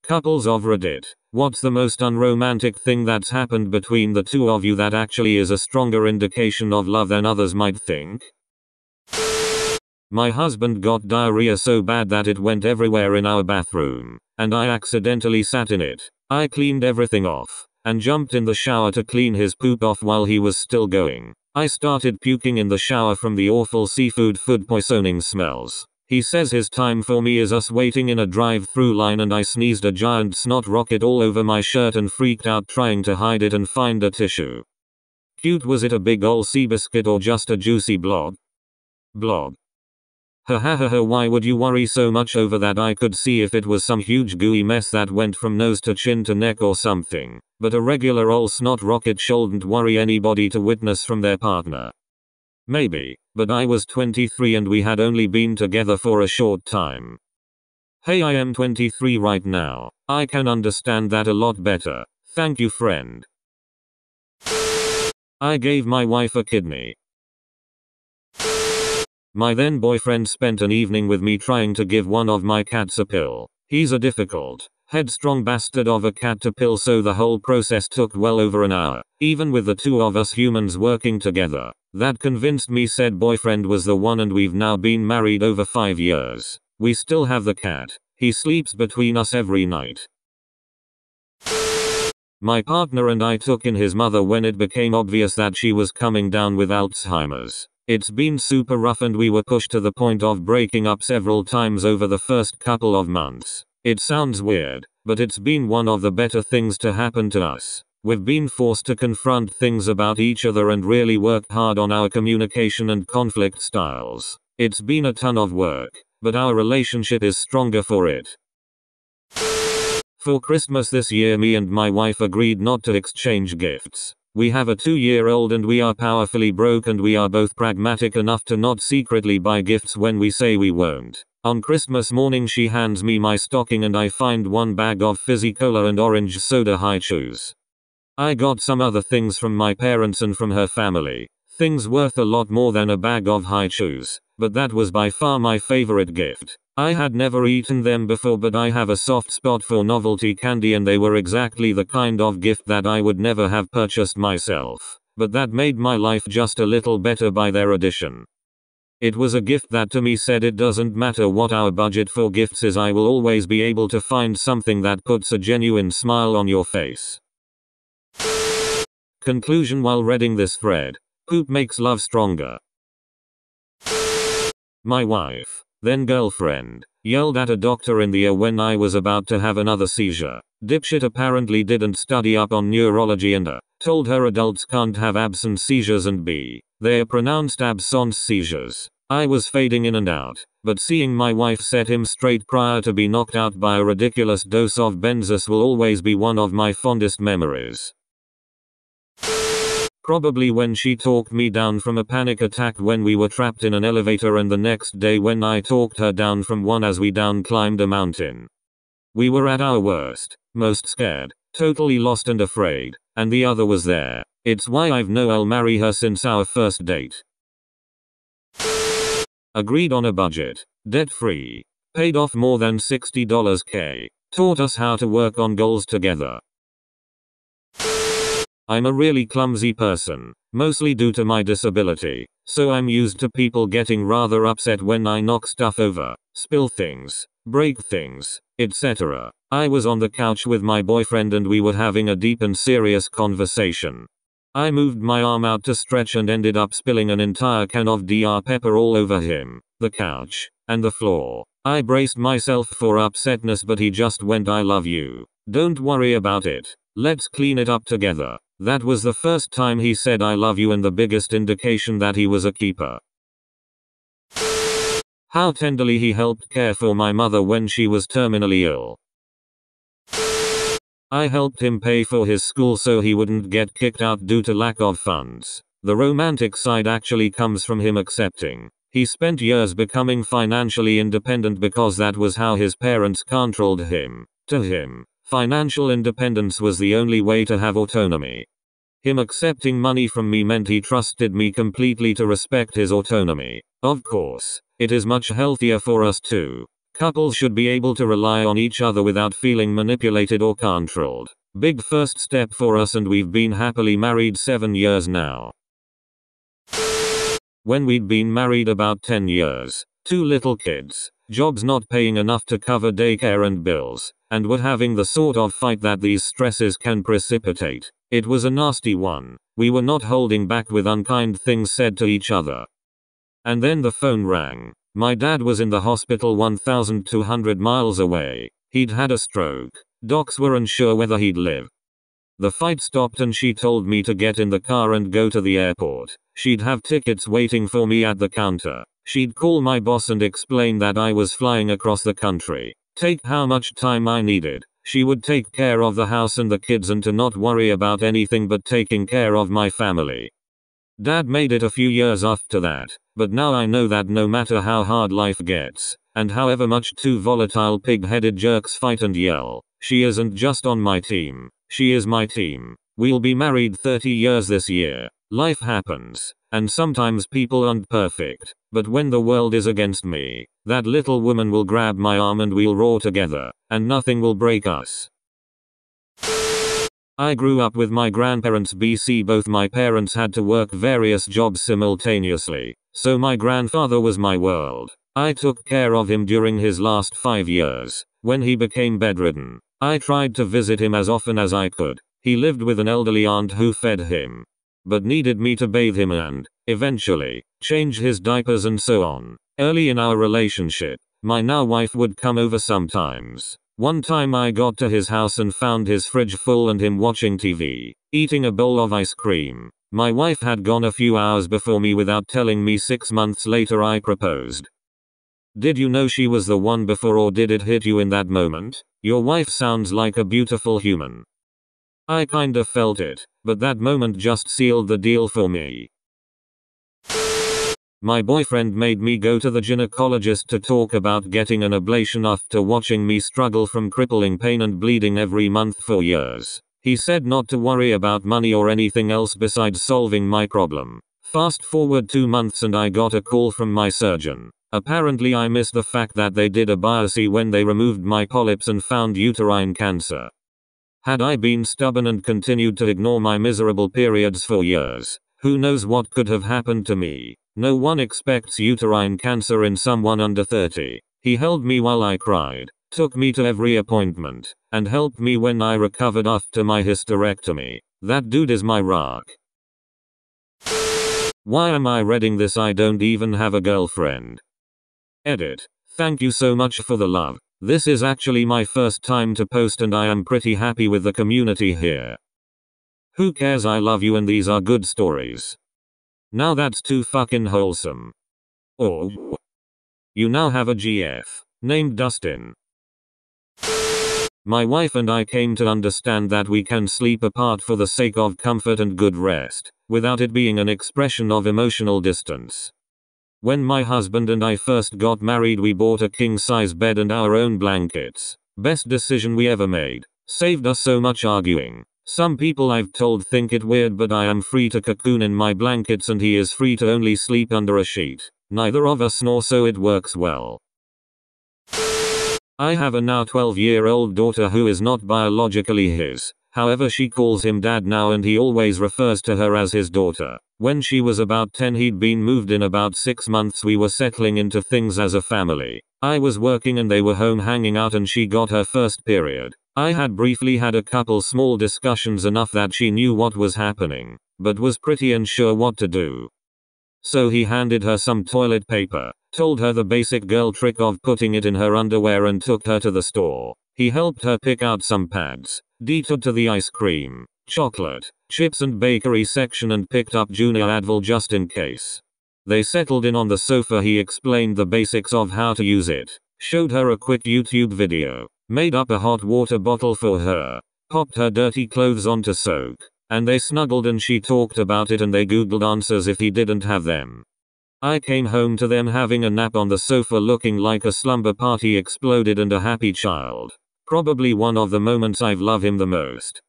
Couples of Reddit. What's the most unromantic thing that's happened between the two of you that actually is a stronger indication of love than others might think? My husband got diarrhea so bad that it went everywhere in our bathroom, and I accidentally sat in it. I cleaned everything off, and jumped in the shower to clean his poop off while he was still going. I started puking in the shower from the awful seafood food poisoning smells. He says his time for me is us waiting in a drive-through line, and I sneezed a giant snot rocket all over my shirt and freaked out trying to hide it and find a tissue. Cute. Was it a big ol' sea biscuit or just a juicy blob? Blob. Ha ha ha ha. Why would you worry so much over that? I could see if it was some huge gooey mess that went from nose to chin to neck or something, but a regular ol' snot rocket shouldn't worry anybody to witness from their partner. Maybe, but I was 23 and we had only been together for a short time. Hey, I am 23 right now. I can understand that a lot better. Thank you, friend. I gave my wife a kidney. My then boyfriend spent an evening with me trying to give one of my cats a pill. He's a difficult, headstrong bastard of a cat to pill, so the whole process took well over an hour. Even with the two of us humans working together, that convinced me said boyfriend was the one, and we've now been married over 5 years. We still have the cat. He sleeps between us every night. My partner and I took in his mother when it became obvious that she was coming down with Alzheimer's. It's been super rough and we were pushed to the point of breaking up several times over the first couple of months. It sounds weird, but it's been one of the better things to happen to us. We've been forced to confront things about each other and really work hard on our communication and conflict styles. It's been a ton of work, but our relationship is stronger for it. For Christmas this year, me and my wife agreed not to exchange gifts. We have a 2-year-old and we are powerfully broke, and we are both pragmatic enough to not secretly buy gifts when we say we won't. On Christmas morning she hands me my stocking and I find one bag of fizzy cola and orange soda high chews. I got some other things from my parents and from her family. Things worth a lot more than a bag of high chews, but that was by far my favorite gift. I had never eaten them before, but I have a soft spot for novelty candy, and they were exactly the kind of gift that I would never have purchased myself. But that made my life just a little better by their addition. It was a gift that to me said it doesn't matter what our budget for gifts is, I will always be able to find something that puts a genuine smile on your face. Conclusion while reading this thread. Poop makes love stronger. My wife, then girlfriend, yelled at a doctor in the ear when I was about to have another seizure. Dipshit apparently didn't study up on neurology and told her adults can't have absence seizures and they're pronounced absence seizures. I was fading in and out, but seeing my wife set him straight prior to be knocked out by a ridiculous dose of Benzos will always be one of my fondest memories. Probably when she talked me down from a panic attack when we were trapped in an elevator, and the next day when I talked her down from one as we down climbed a mountain. We were at our worst, most scared, totally lost and afraid, and the other was there. It's why I've known I'll marry her since our first date. Agreed on a budget, debt-free, paid off more than $60K, taught us how to work on goals together. I'm a really clumsy person, mostly due to my disability, so I'm used to people getting rather upset when I knock stuff over, spill things, break things, etc. I was on the couch with my boyfriend and we were having a deep and serious conversation. I moved my arm out to stretch and ended up spilling an entire can of Dr. Pepper all over him, the couch, and the floor. I braced myself for upsetness, but he just went, "I love you. Don't worry about it. Let's clean it up together." That was the first time he said "I love you," and the biggest indication that he was a keeper. How tenderly he helped care for my mother when she was terminally ill. I helped him pay for his school so he wouldn't get kicked out due to lack of funds. The romantic side actually comes from him accepting. He spent years becoming financially independent because that was how his parents controlled him. To him, financial independence was the only way to have autonomy. Him accepting money from me meant he trusted me completely to respect his autonomy. Of course, it is much healthier for us to Couples should be able to rely on each other without feeling manipulated or controlled. Big first step for us, and we've been happily married 7 years now. When we'd been married about 10 years, 2 little kids, jobs not paying enough to cover daycare and bills, and were having the sort of fight that these stresses can precipitate. It was a nasty one. We were not holding back with unkind things said to each other. And then the phone rang. My dad was in the hospital 1,200 miles away. He'd had a stroke. Docs were unsure whether he'd live. The fight stopped and she told me to get in the car and go to the airport. She'd have tickets waiting for me at the counter. She'd call my boss and explain that I was flying across the country. Take how much time I needed. She would take care of the house and the kids and to not worry about anything but taking care of my family. Dad made it a few years after that, but now I know that no matter how hard life gets, and however much 2 volatile pig-headed jerks fight and yell, she isn't just on my team. She is my team. We'll be married 30 years this year. Life happens, and sometimes people aren't perfect, but when the world is against me, that little woman will grab my arm and we'll roar together, and nothing will break us. I grew up with my grandparents BC. Both my parents had to work various jobs simultaneously, so my grandfather was my world. I took care of him during his last 5 years. When he became bedridden, I tried to visit him as often as I could. He lived with an elderly aunt who fed him, but needed me to bathe him and, eventually, change his diapers and so on. Early in our relationship, my now wife would come over sometimes. One time I got to his house and found his fridge full and him watching TV, eating a bowl of ice cream. My wife had gone a few hours before me without telling me. 6 months later I proposed. Did you know she was the one before, or did it hit you in that moment? Your wife sounds like a beautiful human. I kinda felt it, but that moment just sealed the deal for me. My boyfriend made me go to the gynecologist to talk about getting an ablation after watching me struggle from crippling pain and bleeding every month for years. He said not to worry about money or anything else besides solving my problem. Fast forward 2 months and I got a call from my surgeon. Apparently I missed the fact that they did a biopsy when they removed my polyps and found uterine cancer. Had I been stubborn and continued to ignore my miserable periods for years, who knows what could have happened to me. No one expects uterine cancer in someone under 30. He held me while I cried, took me to every appointment, and helped me when I recovered after my hysterectomy. That dude is my rock. Why am I reading this? I don't even have a girlfriend. Edit. Thank you so much for the love. This is actually my first time to post and I am pretty happy with the community here. Who cares? I love you and these are good stories. Now that's too fucking wholesome. Oh. You now have a GF. Named Dustin. My wife and I came to understand that we can sleep apart for the sake of comfort and good rest, without it being an expression of emotional distance. When my husband and I first got married, we bought a king-size bed and our own blankets. Best decision we ever made. Saved us so much arguing. Some people I've told think it weird, but I am free to cocoon in my blankets and he is free to only sleep under a sheet. Neither of us snore, so it works well. I have a now 12-year-old daughter who is not biologically his. However, she calls him dad now and he always refers to her as his daughter. When she was about 10, he'd been moved in about 6 months. We were settling into things as a family. I was working and they were home hanging out and she got her first period. I had briefly had a couple small discussions, enough that she knew what was happening, but was pretty unsure what to do. So he handed her some toilet paper, told her the basic girl trick of putting it in her underwear and took her to the store. He helped her pick out some pads, detoured to the ice cream, chocolate, chips and bakery section and picked up Junior Advil just in case. They settled in on the sofa. He explained the basics of how to use it, showed her a quick YouTube video, made up a hot water bottle for her, popped her dirty clothes on to soak, and they snuggled and she talked about it and they googled answers if he didn't have them. I came home to them having a nap on the sofa looking like a slumber party exploded and a happy child. Probably one of the moments I've loved him the most.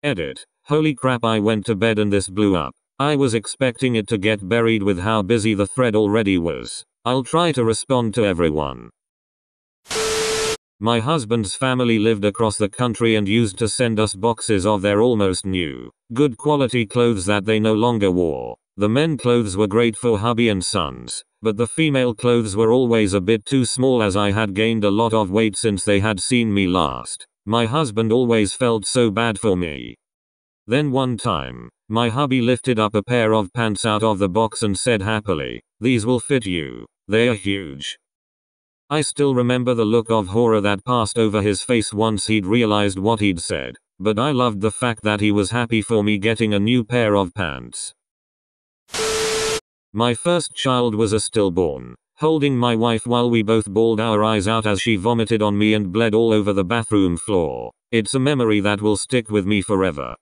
Edit. Holy crap, I went to bed and this blew up. I was expecting it to get buried with how busy the thread already was. I'll try to respond to everyone. My husband's family lived across the country and used to send us boxes of their almost new, good quality clothes that they no longer wore. The men clothes were great for hubby and sons, but the female clothes were always a bit too small as I had gained a lot of weight since they had seen me last. My husband always felt so bad for me. Then one time, my hubby lifted up a pair of pants out of the box and said happily, "These will fit you. They are huge." I still remember the look of horror that passed over his face once he'd realized what he'd said, but I loved the fact that he was happy for me getting a new pair of pants. My first child was a stillborn, holding my wife while we both bawled our eyes out as she vomited on me and bled all over the bathroom floor. It's a memory that will stick with me forever.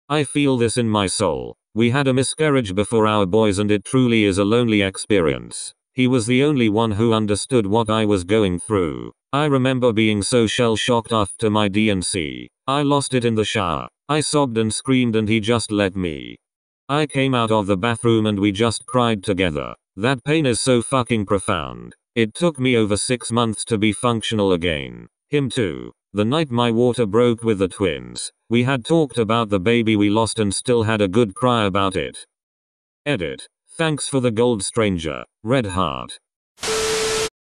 I feel this in my soul. We had a miscarriage before our boys and it truly is a lonely experience. He was the only one who understood what I was going through. I remember being so shell-shocked after my D&C. I lost it in the shower. I sobbed and screamed and he just let me. I came out of the bathroom and we just cried together. That pain is so fucking profound. It took me over 6 months to be functional again. Him too. The night my water broke with the twins, we had talked about the baby we lost and still had a good cry about it. Edit. Thanks for the gold, stranger. Red heart.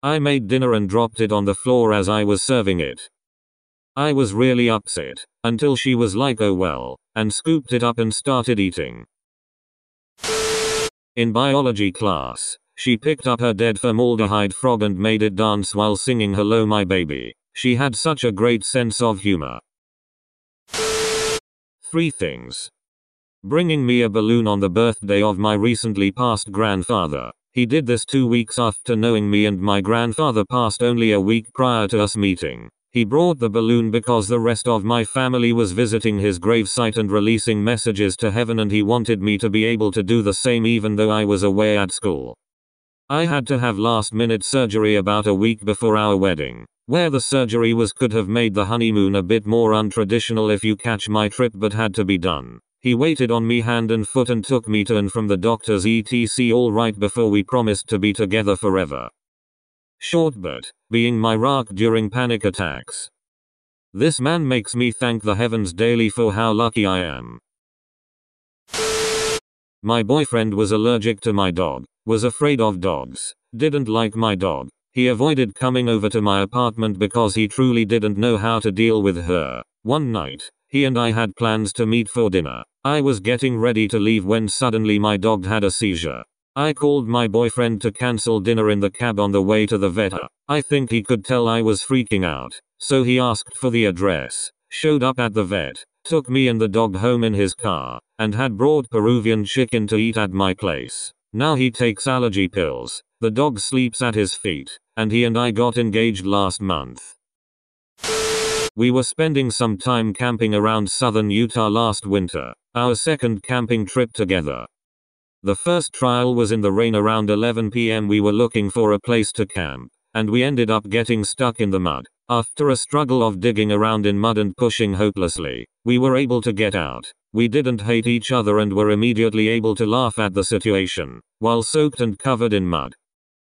I made dinner and dropped it on the floor as I was serving it. I was really upset, until she was like, "Oh well," and scooped it up and started eating. In biology class, she picked up her dead formaldehyde frog and made it dance while singing "Hello My Baby." She had such a great sense of humor. 3 things. Bringing me a balloon on the birthday of my recently passed grandfather. He did this 2 weeks after knowing me, and my grandfather passed only a week prior to us meeting. He brought the balloon because the rest of my family was visiting his gravesite and releasing messages to heaven, and he wanted me to be able to do the same even though I was away at school. I had to have last-minute surgery about a week before our wedding. Where the surgery was could have made the honeymoon a bit more untraditional if you catch my trip, but had to be done. He waited on me hand and foot and took me to and from the doctors etc. all right before we promised to be together forever. Short but being my rock during panic attacks. This man makes me thank the heavens daily for how lucky I am. My boyfriend was allergic to my dog, was afraid of dogs, didn't like my dog. He avoided coming over to my apartment because he truly didn't know how to deal with her. One night, he and I had plans to meet for dinner. I was getting ready to leave when suddenly my dog had a seizure. I called my boyfriend to cancel dinner in the cab on the way to the vet. I think he could tell I was freaking out, so he asked for the address, showed up at the vet, took me and the dog home in his car, and had brought Peruvian chicken to eat at my place. Now he takes allergy pills, the dog sleeps at his feet, and he and I got engaged last month. We were spending some time camping around southern Utah last winter, our second camping trip together. The first trial was in the rain around 11 p.m. We were looking for a place to camp, and we ended up getting stuck in the mud. After a struggle of digging around in mud and pushing hopelessly, we were able to get out. We didn't hate each other and were immediately able to laugh at the situation, while soaked and covered in mud.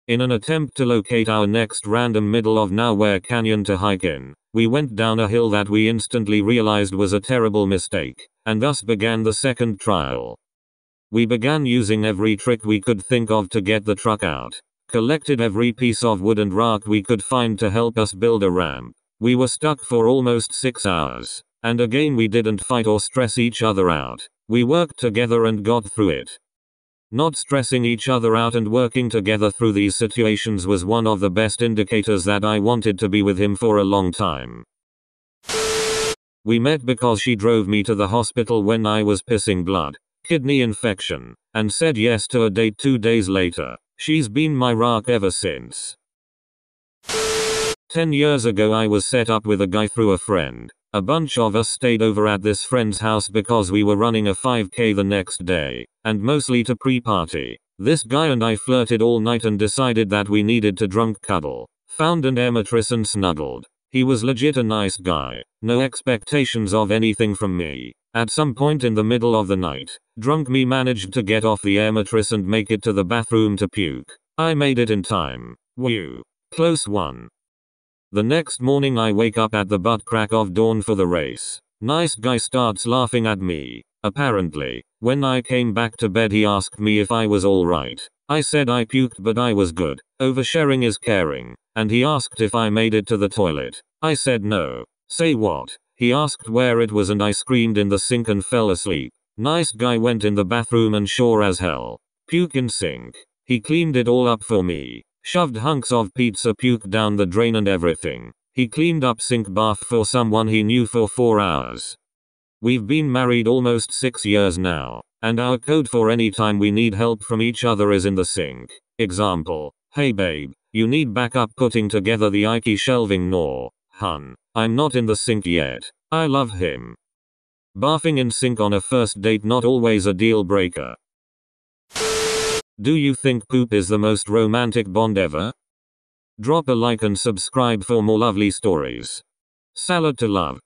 In an attempt to locate our next random middle of nowhere canyon to hike in, we went down a hill that we instantly realized was a terrible mistake, and thus began the second trial. We began using every trick we could think of to get the truck out, collected every piece of wood and rock we could find to help us build a ramp. We were stuck for almost 6 hours, and again we didn't fight or stress each other out. We worked together and got through it. Not stressing each other out and working together through these situations was one of the best indicators that I wanted to be with him for a long time. We met because she drove me to the hospital when I was pissing blood, kidney infection, and said yes to a date 2 days later. She's been my rock ever since. 10 years ago I was set up with a guy through a friend. A bunch of us stayed over at this friend's house because we were running a 5K the next day, and mostly to pre-party. This guy and I flirted all night and decided that we needed to drunk cuddle. Found an air mattress and snuggled. He was legit a nice guy. No expectations of anything from me. At some point in the middle of the night, drunk me managed to get off the air mattress and make it to the bathroom to puke. I made it in time. Whew. Close one. The next morning I wake up at the butt crack of dawn for the race. Nice guy starts laughing at me. Apparently, when I came back to bed he asked me if I was alright. I said I puked but I was good. Oversharing is caring. And he asked if I made it to the toilet. I said no. Say what? He asked where it was and I screamed in the sink and fell asleep. Nice guy went in the bathroom and sure as hell. Puke in sink. He cleaned it all up for me. Shoved hunks of pizza puke down the drain and everything. He cleaned up sink bath for someone he knew for 4 hours. We've been married almost 6 years now, and our code for any time we need help from each other is in the sink. Example, hey babe, you need backup putting together the IKEA shelving. No, hun, I'm not in the sink yet. I love him. Barfing in sink on a first date not always a deal breaker. Do you think poop is the most romantic bond ever? Drop a like and subscribe for more lovely stories. Salad to love.